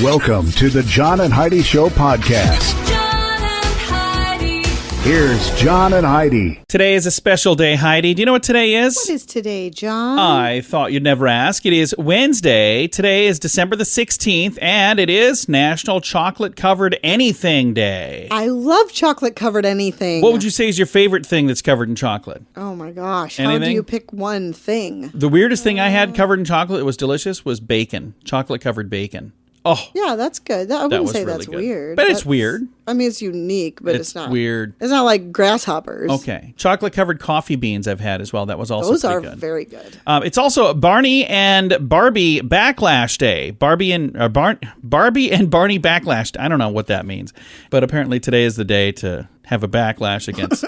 Welcome to the John and Heidi Show podcast. John and Heidi. Here's John and Heidi. Today is a special day, Heidi. Do you know what today is? What is today, John? I thought you'd never ask. It is Wednesday. Today is December the 16th, and it is National Chocolate Covered Anything Day. I love chocolate-covered anything. What would you say is your favorite thing that's covered in chocolate? Oh, my gosh. Anything? How do you pick one thing? The weirdest thing I had covered in chocolate that was delicious was bacon. Chocolate-covered bacon. Oh, Yeah, that's good. I wouldn't was say really that's good. weird. But it's weird. I mean, it's unique, but It's it's not weird. It's not like grasshoppers. Okay. Chocolate-covered coffee beans I've had as well. That was also Those pretty are good. very good. It's also Barney and Barbie Backlash Day. Barbie and Barney Backlash. I don't know what that means, but apparently today is the day to have a backlash against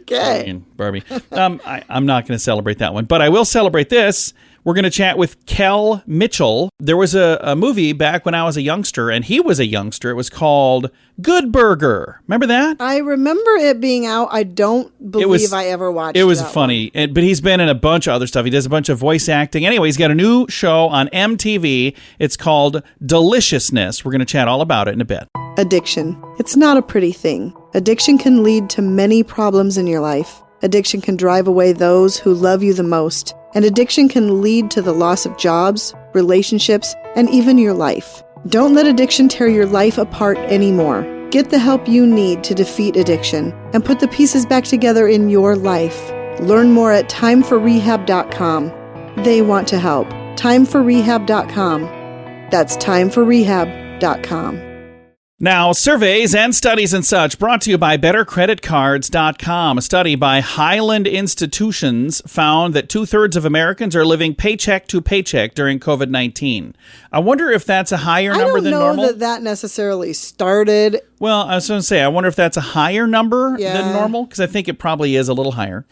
Barney and Barbie. I'm not going to celebrate that one, but I will celebrate this. We're going to chat with Kel Mitchell. There was a movie back when I was a youngster, and he was a youngster. It was called Good Burger. Remember that? I remember it being out. I don't believe I ever watched it. It was funny, but he's been in a bunch of other stuff. He does a bunch of voice acting. Anyway, he's got a new show on MTV. It's called Deliciousness. We're going to chat all about it in a bit. Addiction. It's not a pretty thing. Addiction can lead to many problems in your life. Addiction can drive away those who love you the most. And addiction can lead to the loss of jobs, relationships, and even your life. Don't let addiction tear your life apart anymore. Get the help you need to defeat addiction and put the pieces back together in your life. Learn more at timeforrehab.com. They want to help. Timeforrehab.com. That's timeforrehab.com. Now, surveys and studies and such brought to you by BetterCreditCards.com. A study by Highland Institutions found that 2/3 of Americans are living paycheck to paycheck during COVID-19. I wonder if that's a higher number than normal. I don't know that necessarily started. Well, I was going to say, I wonder if that's a higher number than normal, because I think it probably is a little higher.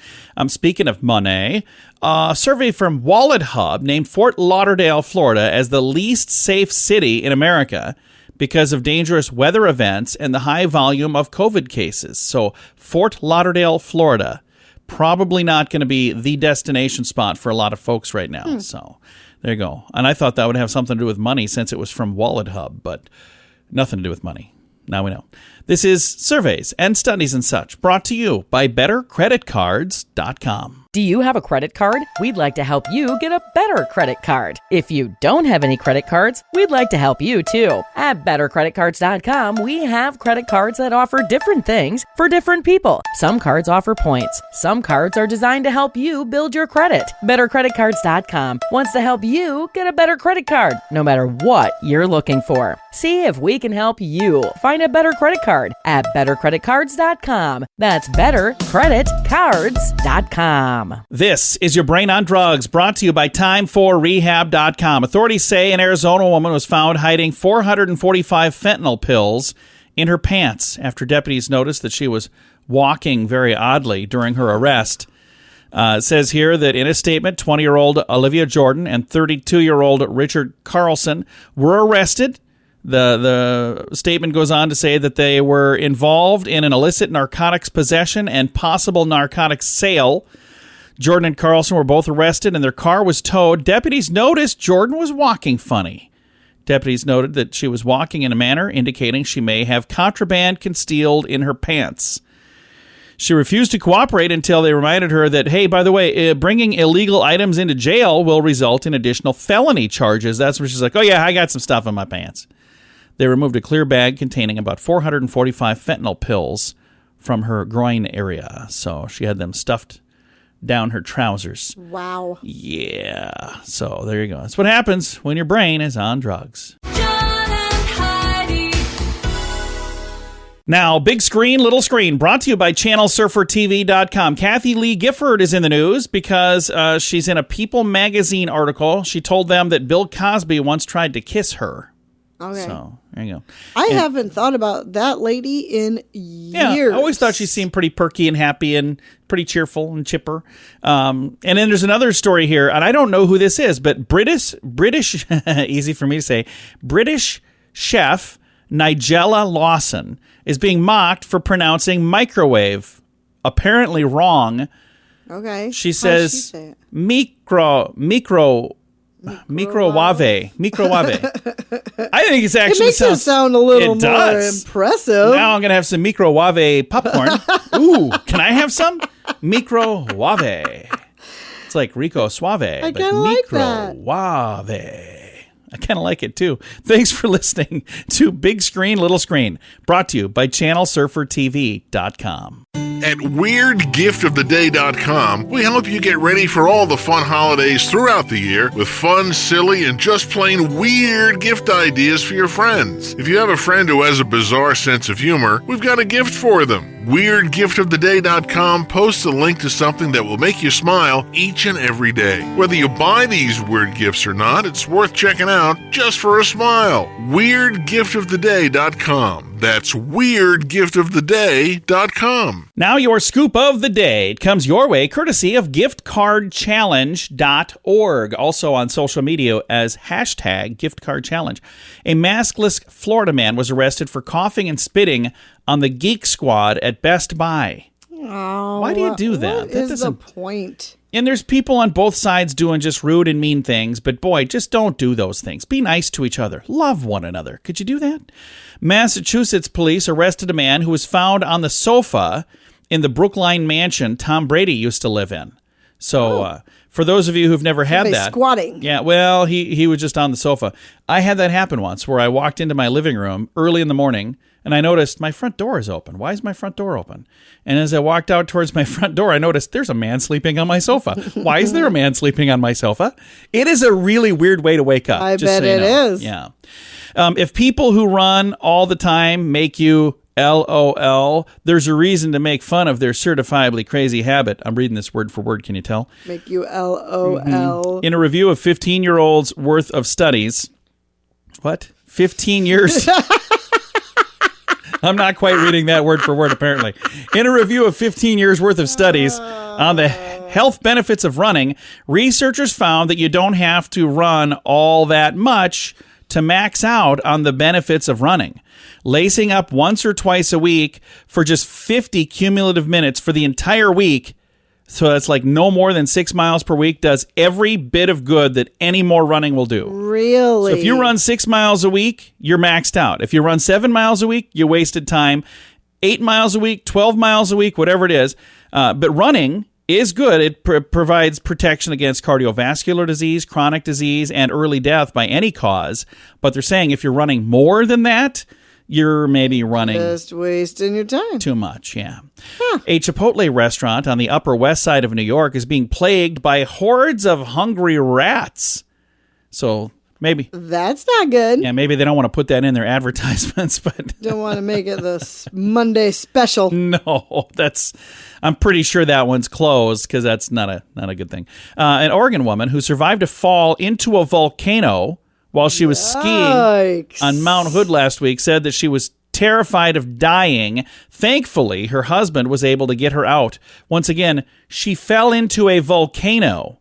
Speaking of money, a survey from Wallet Hub named Fort Lauderdale, Florida, as the least safe city in America because of dangerous weather events and the high volume of COVID cases. So Fort Lauderdale, Florida, probably not going to be the destination spot for a lot of folks right now. So there you go. And I thought that would have something to do with money since it was from Wallet Hub, but nothing to do with money. Now we know. This is Surveys and Studies and Such, brought to you by BetterCreditCards.com. Do you have a credit card? We'd like to help you get a better credit card. If you don't have any credit cards, we'd like to help you too. At BetterCreditCards.com, we have credit cards that offer different things for different people. Some cards offer points. Some cards are designed to help you build your credit. BetterCreditCards.com wants to help you get a better credit card, no matter what you're looking for. See if we can help you find a better credit card at BetterCreditCards.com. That's BetterCreditCards.com. This is your Brain on Drugs, brought to you by timeforrehab.com. Authorities say an Arizona woman was found hiding 445 fentanyl pills in her pants after deputies noticed that she was walking very oddly during her arrest. It says here that in a statement, 20-year-old Olivia Jordan and 32-year-old Richard Carlson were arrested. The statement goes on to say that they were involved in an illicit narcotics possession and possible narcotics sale. Jordan and Carlson were both arrested and their car was towed. Deputies noticed Jordan was walking funny. Deputies noted that she was walking in a manner indicating she may have contraband concealed in her pants. She refused to cooperate until they reminded her that, hey, by the way, bringing illegal items into jail will result in additional felony charges. That's where she's like, oh, yeah, I got some stuff in my pants. They removed a clear bag containing about 445 fentanyl pills from her groin area. So she had them stuffed down her trousers. Wow. Yeah. So there you go. That's what happens when your brain is on drugs. John and Heidi. Now, big screen, little screen, brought to you by ChannelSurferTV.com. Kathy Lee Gifford is in the news because she's in a People magazine article. She told them that Bill Cosby once tried to kiss her. Okay. So, there you go. I haven't thought about that lady in years. Yeah, I always thought she seemed pretty perky and happy and pretty cheerful and chipper. And then there's another story here, and I don't know who this is, but British, easy for me to say, British chef Nigella Lawson is being mocked for pronouncing microwave apparently wrong. Okay. She says microwave. Microwave. I think it's It actually makes it sound a little It more does. impressive. Now I'm going to have some microwave popcorn. Ooh, can I have some? Microwave. It's like Rico Suave, but kinda like that. microwave. I kind of like it too. Thanks for listening to Big Screen, Little Screen, brought to you by ChannelSurferTV.com. At WeirdGiftOfTheDay.com, we help you get ready for all the fun holidays throughout the year with fun, silly, and just plain weird gift ideas for your friends. If you have a friend who has a bizarre sense of humor, we've got a gift for them. WeirdGiftOfTheDay.com posts a link to something that will make you smile each and every day. Whether you buy these weird gifts or not, it's worth checking out just for a smile. WeirdGiftOfTheDay.com. That's WeirdGiftOfTheDay.com. Now your scoop of the day. It comes your way courtesy of giftcardchallenge.org, also on social media as hashtag giftcardchallenge. A maskless Florida man was arrested for coughing and spitting on the Geek Squad at Best Buy. Oh, Why do you do that? What That is the doesn't- point? And there's people on both sides doing just rude and mean things, but boy, just don't do those things. Be nice to each other. Love one another. Could you do that? Massachusetts police arrested a man who was found on the sofa in the Brookline mansion Tom Brady used to live in. So, for those of you who've never had Somebody that. squatting. Yeah, well, he was just on the sofa. I had that happen once where I walked into my living room early in the morning and I noticed my front door is open. Why is my front door open? And as I walked out towards my front door, I noticed there's a man sleeping on my sofa. Why is there a man sleeping on my sofa? It is a really weird way to wake up. I just bet so you it know. is. Yeah. If people who run all the time make you LOL, there's a reason to make fun of their certifiably crazy habit. I'm reading this word for word. Can you tell? Make you LOL. In a review of 15-year-olds worth of studies. What? 15 years? I'm not quite reading that word for word, apparently. In a review of 15 years worth of studies on the health benefits of running, researchers found that you don't have to run all that much to max out on the benefits of running. Lacing up once or twice a week for just 50 cumulative minutes for the entire week, so that's like no more than 6 miles per week, does every bit of good that any more running will do. Really? So if you run 6 miles a week, you're maxed out. If you run 7 miles a week, you wasted time. 8 miles a week, 12 miles a week, whatever it is. But running is good. It provides protection against cardiovascular disease, chronic disease, and early death by any cause. But they're saying if you're running more than that, you're maybe running Just wasting your time. too much, yeah. A Chipotle restaurant on the Upper West Side of New York is being plagued by hordes of hungry rats. So maybe, That's not good. yeah, maybe they don't want to put that in their advertisements, but Don't want to make it the Monday special. no, I'm pretty sure that one's closed because that's not a good thing. An Oregon woman who survived a fall into a volcano while she was skiing Yikes. on Mount Hood last week said that she was terrified of dying. Thankfully, her husband was able to get her out. Once again, she fell into a volcano.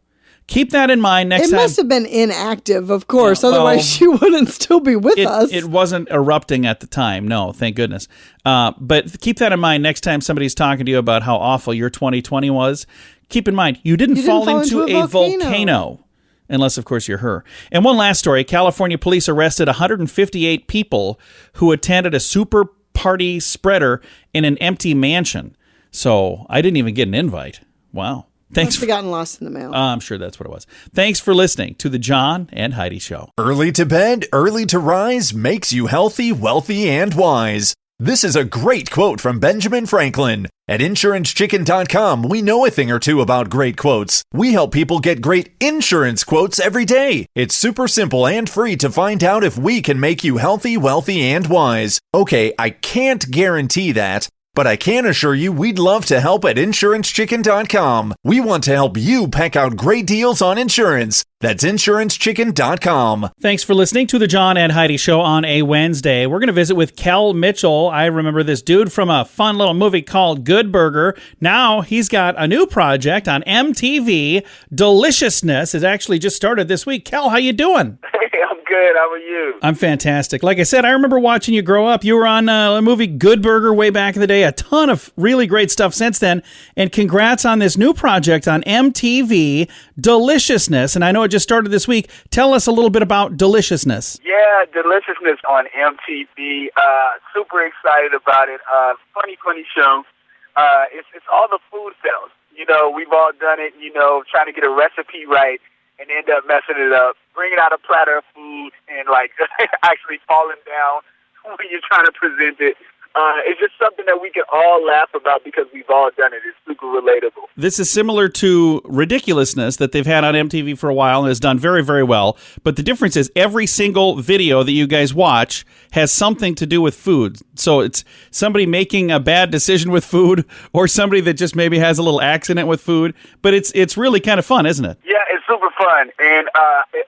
Keep that in mind next It time. must have been inactive, of course. Yeah, well, Otherwise, she wouldn't still be with us. It wasn't erupting at the time. No, thank goodness. But keep that in mind next time somebody's talking to you about how awful your 2020 was. Keep in mind, you didn't fall into a volcano. Unless, of course, you're her. And one last story. California police arrested 158 people who attended a super party spreader in an empty mansion. So I didn't even get an invite. Wow. Thanks. Must have gotten lost in the mail. I'm sure that's what it was. Thanks for listening to the John and Heidi Show. Early to bed, early to rise makes you healthy, wealthy, and wise. This is a great quote from Benjamin Franklin. At InsuranceChicken.com, we know a thing or two about great quotes. We help people get great insurance quotes every day. It's super simple and free to find out if we can make you healthy, wealthy, and wise. Okay, I can't guarantee that, but I can assure you we'd love to help at InsuranceChicken.com. We want to help you peck out great deals on insurance. That's InsuranceChicken.com. Thanks for listening to the John and Heidi Show on a Wednesday. We're going to visit with Kel Mitchell. I remember this dude from a fun little movie called Good Burger. Now he's got a new project on MTV. Deliciousness. It actually just started this week. Kel, how you doing? Hey, I'm good. How are you? I'm fantastic. Like I said, I remember watching you grow up. You were on a movie Good Burger way back in the day. A ton of really great stuff since then. And congrats on this new project on MTV, Deliciousness. And I know it just started this week. Tell us a little bit about Deliciousness. Yeah, Deliciousness on MTV. Super excited about it. Funny show. It's all the food sales. You know, we've all done it, you know, trying to get a recipe right and end up messing it up, bringing out a platter of food and, like, actually falling down when you're trying to present it. It's just something that we can all laugh about because we've all done it. It's super relatable. This is similar to Ridiculousness that they've had on MTV for a while and has done very, very well. But the difference is every single video that you guys watch has something to do with food. So it's somebody making a bad decision with food or somebody that just maybe has a little accident with food. But it's really kind of fun, isn't it? Yeah, it's super fun. And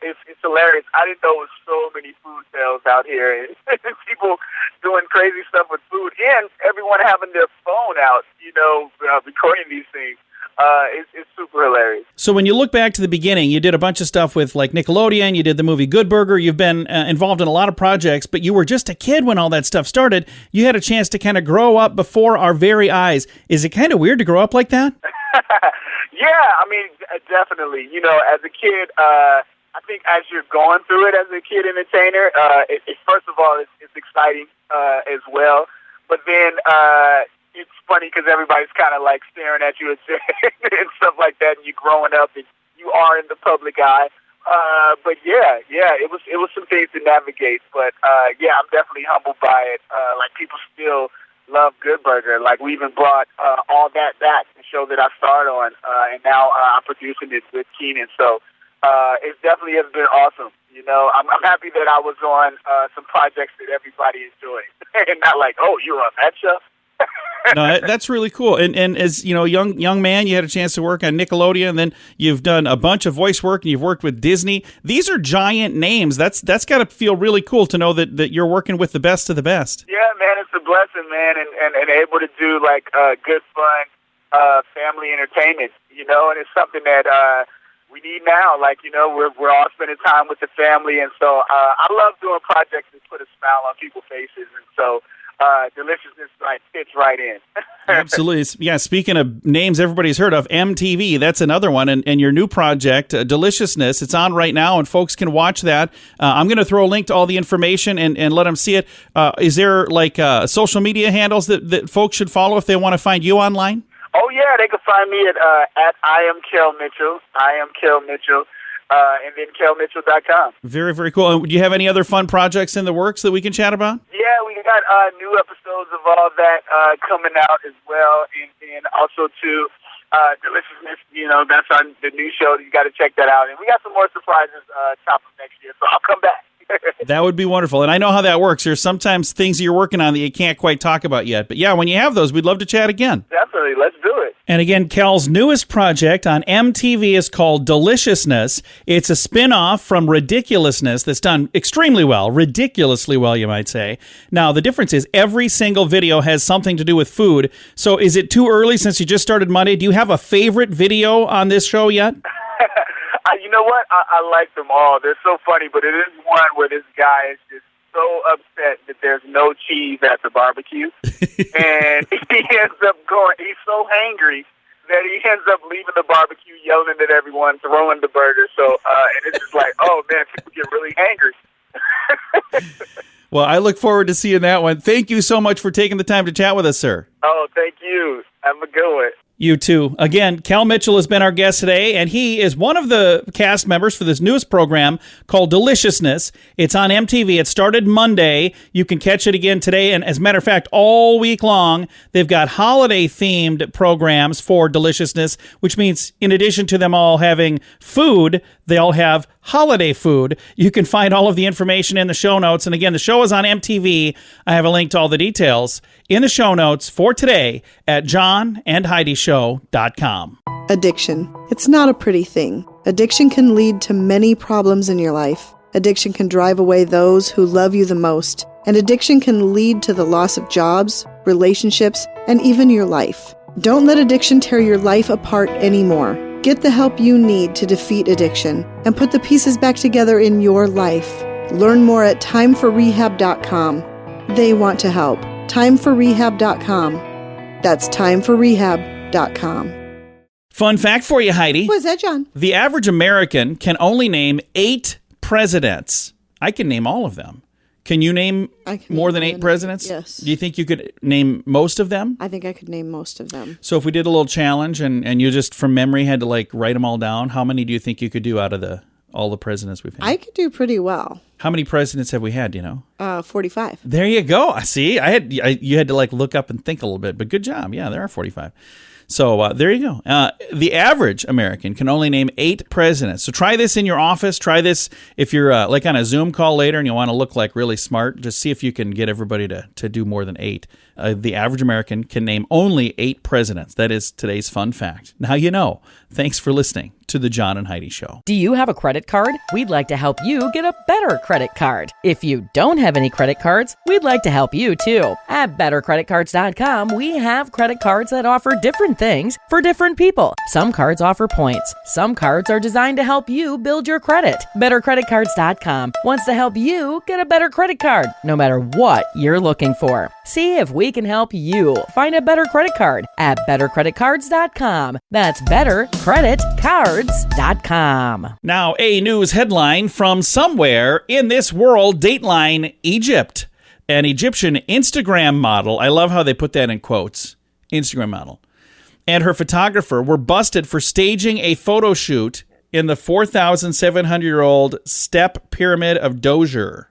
it's hilarious. I didn't know it was so many food sales out here. And people doing crazy stuff with food and everyone having their phone out, you know, recording these things. It's super hilarious. So when you look back to the beginning, you did a bunch of stuff with like Nickelodeon, you did the movie Good Burger, you've been involved in a lot of projects, but you were just a kid when all that stuff started. You had a chance to kind of grow up before our very eyes. Is it kind of weird to grow up like that? Yeah, I mean, definitely. You know, as a kid, I think as you're going through it as a kid entertainer, first of all, it's exciting as well. But then it's funny because everybody's kind of like staring at you and stuff like that, and you're growing up and you are in the public eye. But yeah, it was some things to navigate. But yeah, I'm definitely humbled by it. Like people still love Good Burger. Like we even brought All That back, the show that I starred on, and now I'm producing it with Keenan. So it definitely has been awesome. You know, I'm happy that I was on some projects that everybody enjoyed, and not like, oh, you're on that show. No, that's really cool. And as you know, young man, you had a chance to work on Nickelodeon, and then you've done a bunch of voice work, and you've worked with Disney. These are giant names. That's got to feel really cool to know that you're working with the best of the best. Yeah, man, it's a blessing, man, and able to do like good, fun family entertainment. You know, and it's something that we need now. Like, you know, we're all spending time with the family, and so I love doing projects that put a smile on people's faces, and so. Deliciousness fits right in. Absolutely. Yeah, speaking of names everybody's heard of, MTV, that's another one. And your new project, Deliciousness, it's on right now, and folks can watch that. I'm going to throw a link to all the information and let them see it. Is there like social media handles that folks should follow if they want to find you online? Oh, yeah, they can find me at I am Kel Mitchell. I am Kel Mitchell. And then kelmitchell.com. Very, very cool. And do you have any other fun projects in the works that we can chat about? Yeah, we got new episodes of all that coming out as well. And also, too, Deliciousness, you know, that's the new show. You got to check that out. And we got some more surprises top of next year, so I'll come back. That would be wonderful. And I know how that works. There's sometimes things that you're working on that you can't quite talk about yet. But yeah, when you have those, we'd love to chat again. Definitely. Let's do it. And again, Kel's newest project on MTV is called Deliciousness. It's a spin-off from Ridiculousness that's done extremely well, ridiculously well, you might say. Now, the difference is every single video has something to do with food. So is it too early since you just started Monday? Do you have a favorite video on this show yet? You know what? I like them all. They're so funny, but it is one where this guy is just so upset that there's no cheese at the barbecue. And he ends up he's so hangry that he ends up leaving the barbecue, yelling at everyone, throwing the burger. So, and it's just like, oh, man, people get really angry. Well, I look forward to seeing that one. Thank you so much for taking the time to chat with us, sir. Oh, thank you. Have a good one. You too. Again, Kel Mitchell has been our guest today, and he is one of the cast members for this newest program called Deliciousness. It's on MTV. It started Monday. You can catch it again today, and as a matter of fact, all week long, they've got holiday-themed programs for Deliciousness, which means in addition to them all having food, they all have holiday food. You can find all of the information in the show notes. And again, the show is on MTV. I have a link to all the details in the show notes for today at johnandheidishow.com. Addiction. It's not a pretty thing. Addiction can lead to many problems in your life. Addiction can drive away those who love you the most. And addiction can lead to the loss of jobs, relationships, and even your life. Don't let addiction tear your life apart anymore. Get the help you need to defeat addiction and put the pieces back together in your life. Learn more at timeforrehab.com. They want to help. Timeforrehab.com. That's timeforrehab.com. Fun fact for you, Heidi. What's that, John? The average American can only name 8 presidents. I can name all of them. Can you name more than 8 presidents? Yes. Do you think you could name most of them? I think I could name most of them. So if we did a little challenge and you just from memory had to write them all down, how many do you think you could do out of all the presidents we've had? I could do pretty well. How many presidents have we had, do you know? 45. There you go. I see. You had to look up and think a little bit, but good job. Yeah, there are 45. So there you go. The average American can only name 8 presidents. So try this in your office. Try this if you're on a Zoom call later and you want to look really smart. Just see if you can get everybody to do more than 8. The average American can name only 8 presidents. That is today's fun fact. Now you know. Thanks for listening to the John and Heidi Show. Do you have a credit card? We'd like to help you get a better credit card. If you don't have any credit cards, we'd like to help you too. At bettercreditcards.com, we have credit cards that offer different things for different people. Some cards offer points. Some cards are designed to help you build your credit. Bettercreditcards.com wants to help you get a better credit card, no matter what you're looking for. See if we can help you find a better credit card at bettercreditcards.com. That's bettercreditcards.com. Now, a news headline from somewhere in this world, Dateline Egypt. An Egyptian Instagram model, I love how they put that in quotes, Instagram model, and her photographer were busted for staging a photo shoot in the 4,700-year-old step pyramid of Djoser.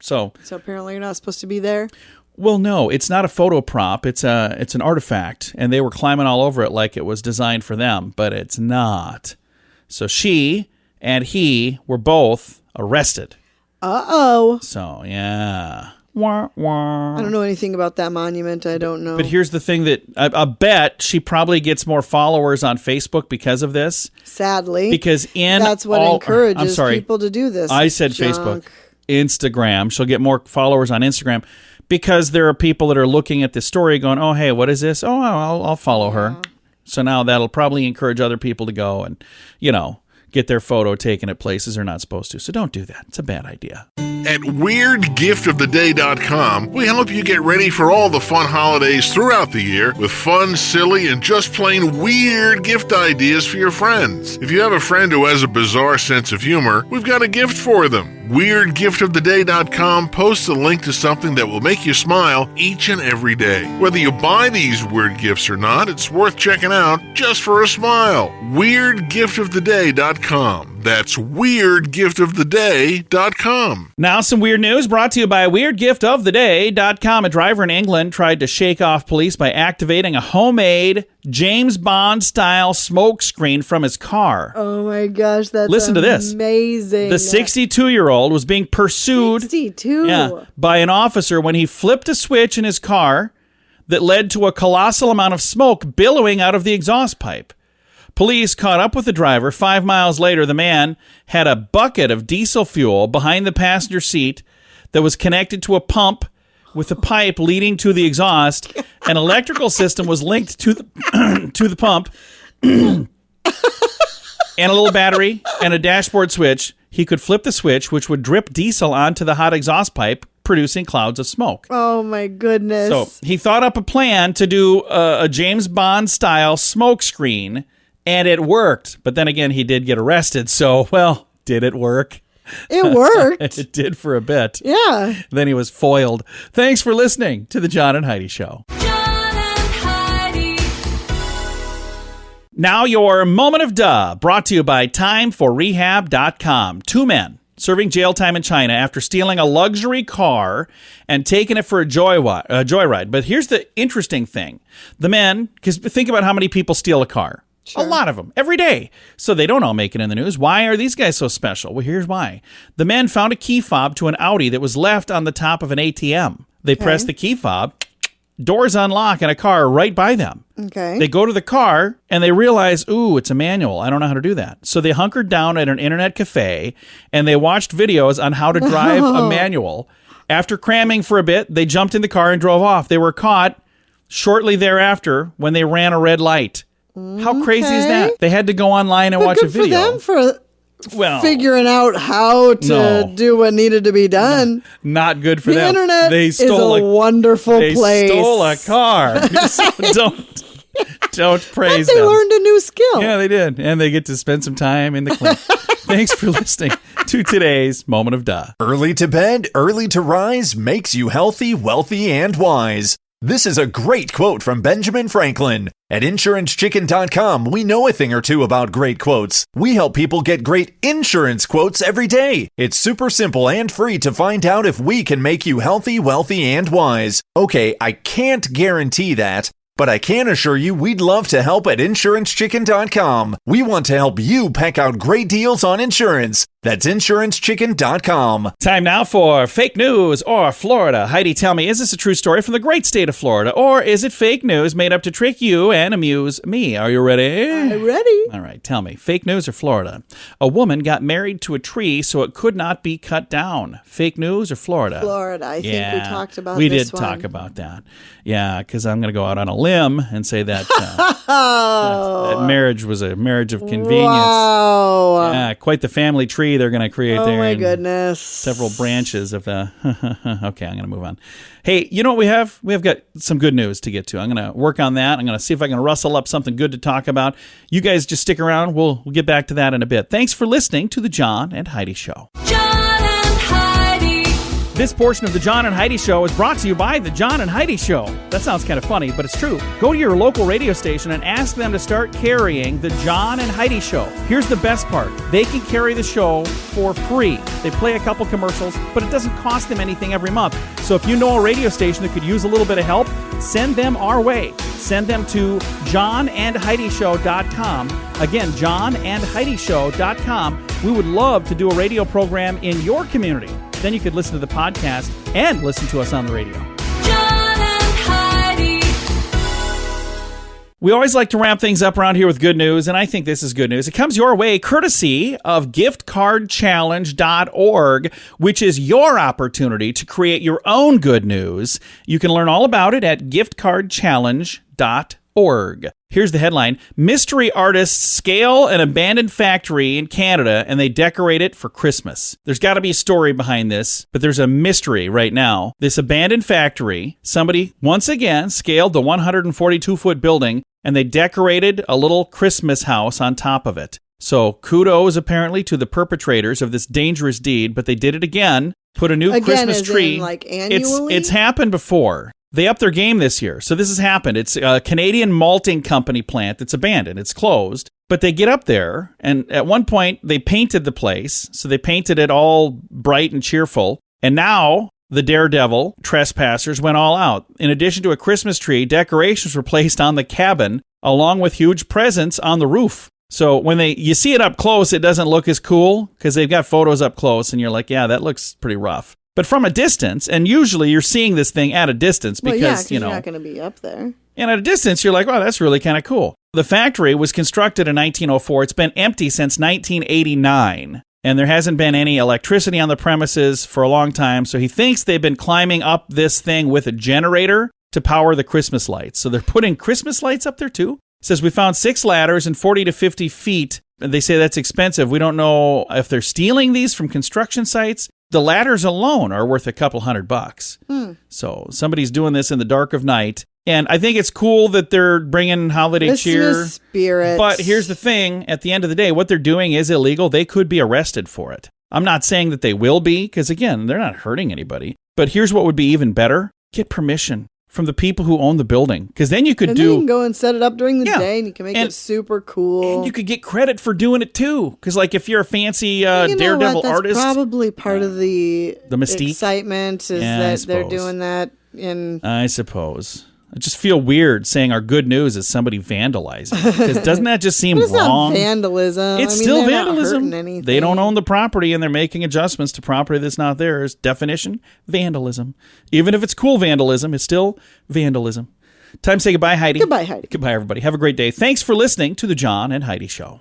So apparently you're not supposed to be there? Well, no, it's not a photo prop. It's an artifact, and they were climbing all over it like it was designed for them, but it's not. So she and he were both arrested. Uh-oh. So, yeah. Wah, wah. I don't know anything about that monument. I don't know. But here's the thing that I bet she probably gets more followers on Facebook because of this. Sadly. Because that's what encourages people to do this. I said junk. Facebook. Instagram. She'll get more followers on Instagram because there are people that are looking at this story going, oh, hey, what is this? Oh, I'll follow her. So now that'll probably encourage other people to go and, get their photo taken at places they're not supposed to. So don't do that. It's a bad idea. At WeirdGiftOfTheDay.com, we help you get ready for all the fun holidays throughout the year with fun, silly, and just plain weird gift ideas for your friends. If you have a friend who has a bizarre sense of humor, we've got a gift for them. WeirdGiftOfTheDay.com posts a link to something that will make you smile each and every day. Whether you buy these weird gifts or not, it's worth checking out just for a smile. WeirdGiftOfTheDay.com. That's WeirdGiftOfTheDay.com. Now some weird news brought to you by WeirdGiftOfTheDay.com. A driver in England tried to shake off police by activating a homemade James Bond-style smoke screen from his car. Oh my gosh, that's Listen to this. Amazing. The 62-year-old was being pursued 62. By an officer when he flipped a switch in his car that led to a colossal amount of smoke billowing out of the exhaust pipe. Police caught up with the driver. 5 miles later, the man had a bucket of diesel fuel behind the passenger seat that was connected to a pump with a pipe leading to the exhaust. An electrical system was linked to the pump and a little battery and a dashboard switch. He could flip the switch, which would drip diesel onto the hot exhaust pipe, producing clouds of smoke. Oh, my goodness. So he thought up a plan to do a James Bond-style smoke screen, and it worked. But then again, he did get arrested. So, well, did it work? It worked. It did for a bit. Yeah. Then he was foiled. Thanks for listening to the John and Heidi Show. John and Heidi. Now your moment of duh, brought to you by timeforrehab.com. 2 men serving jail time in China after stealing a luxury car and taking it for a joyride. But here's the interesting thing. The men, because think about how many people steal a car. Sure. A lot of them, every day. So they don't all make it in the news. Why are these guys so special? Well, here's why. The men found a key fob to an Audi that was left on the top of an ATM. They press the key fob, doors unlock, and a car right by them. Okay. They go to the car, and they realize, ooh, it's a manual. I don't know how to do that. So they hunkered down at an internet cafe, and they watched videos on how to drive a manual. After cramming for a bit, they jumped in the car and drove off. They were caught shortly thereafter when they ran a red light. How crazy is that? They had to go online and watch a video. Good for them figuring out how to do what needed to be done. Not good for The them. internet They is a stole wonderful They place. stole a car. So don't praise They them. learned a new skill. Yeah, they did. And they get to spend some time in the clean. Thanks for listening to today's Moment of Duh. Early to bed, early to rise makes you healthy, wealthy, and wise. This is a great quote from Benjamin Franklin. At InsuranceChicken.com, we know a thing or two about great quotes. We help people get great insurance quotes every day. It's super simple and free to find out if we can make you healthy, wealthy, and wise. Okay, I can't guarantee that, but I can assure you we'd love to help at InsuranceChicken.com. We want to help you peck out great deals on insurance. That's InsuranceChicken.com. Time now for fake news or Florida. Heidi, tell me, is this a true story from the great state of Florida, or is it fake news made up to trick you and amuse me? Are you ready? I'm ready. All right, tell me, fake news or Florida? A woman got married to a tree so it could not be cut down. Fake news or Florida? Florida. I think we talked about we this did one. talk about that. Yeah, because I'm going to go out on a limb and say that, that marriage was a marriage of convenience. Wow. Yeah, quite the family tree they're going to create there. Oh my and goodness. Several branches of the... Okay, I'm going to move on. Hey, you know what we have? We have got some good news to get to. I'm going to work on that. I'm going to see if I can rustle up something good to talk about. You guys just stick around. We'll get back to that in a bit. Thanks for listening to The John and Heidi Show. John and Heidi. This portion of The John and Heidi Show is brought to you by The John and Heidi Show. That sounds kind of funny, but it's true. Go to your local radio station and ask them to start carrying The John and Heidi Show. Here's the best part. They can carry the show for free. They play a couple commercials, but it doesn't cost them anything every month. So if you know a radio station that could use a little bit of help, send them our way. Send them to johnandheidishow.com. Again, johnandheidishow.com. We would love to do a radio program in your community. Then you could listen to the podcast and listen to us on the radio. John and Heidi. We always like to wrap things up around here with good news, and I think this is good news. It comes your way courtesy of giftcardchallenge.org, which is your opportunity to create your own good news. You can learn all about it at giftcardchallenge.org. Here's the headline. Mystery artists scale an abandoned factory in Canada and they decorate it for Christmas. There's got to be a story behind this, but there's a mystery right now. This abandoned factory, somebody once again scaled the 142-foot building and they decorated a little Christmas house on top of it. So kudos apparently to the perpetrators of this dangerous deed, but they did it again. Put a new Christmas as tree. in, like, annually? It's happened before. They upped their game this year. So this has happened. It's a Canadian malting company plant that's abandoned. It's closed. But they get up there, and at one point, they painted the place. So they painted it all bright and cheerful. And now, the daredevil trespassers went all out. In addition to a Christmas tree, decorations were placed on the cabin, along with huge presents on the roof. So when you see it up close, it doesn't look as cool, because they've got photos up close, and you're like, yeah, that looks pretty rough. But from a distance, and usually you're seeing this thing at a distance because, you're not going to be up there. And at a distance, you're like, wow, that's really kind of cool. The factory was constructed in 1904. It's been empty since 1989. And there hasn't been any electricity on the premises for a long time. So he thinks they've been climbing up this thing with a generator to power the Christmas lights. So they're putting Christmas lights up there too. It says we found 6 ladders and 40 to 50 feet. And they say that's expensive. We don't know if they're stealing these from construction sites. The ladders alone are worth a couple $100. So somebody's doing this in the dark of night. And I think it's cool that they're bringing holiday cheer. Christmas spirit. But here's the thing. At the end of the day, what they're doing is illegal. They could be arrested for it. I'm not saying that they will be, because, again, they're not hurting anybody. But here's what would be even better. Get permission from the people who own the building. Because then you could then you can go and set it up during the day, and you can make it super cool. And you could get credit for doing it, too. Because, like, if you're a fancy daredevil artist. That's probably part of the mystique. Excitement is that they're doing that in... I suppose. I just feel weird saying our good news is somebody vandalizing. Because doesn't that just seem it's wrong? Not vandalism. It's still they're vandalism. Not hurting anything. They don't own the property and they're making adjustments to property that's not theirs. Definition, vandalism. Even if it's cool vandalism, it's still vandalism. Time to say goodbye, Heidi. Goodbye, Heidi. Goodbye, everybody. Have a great day. Thanks for listening to The John and Heidi Show.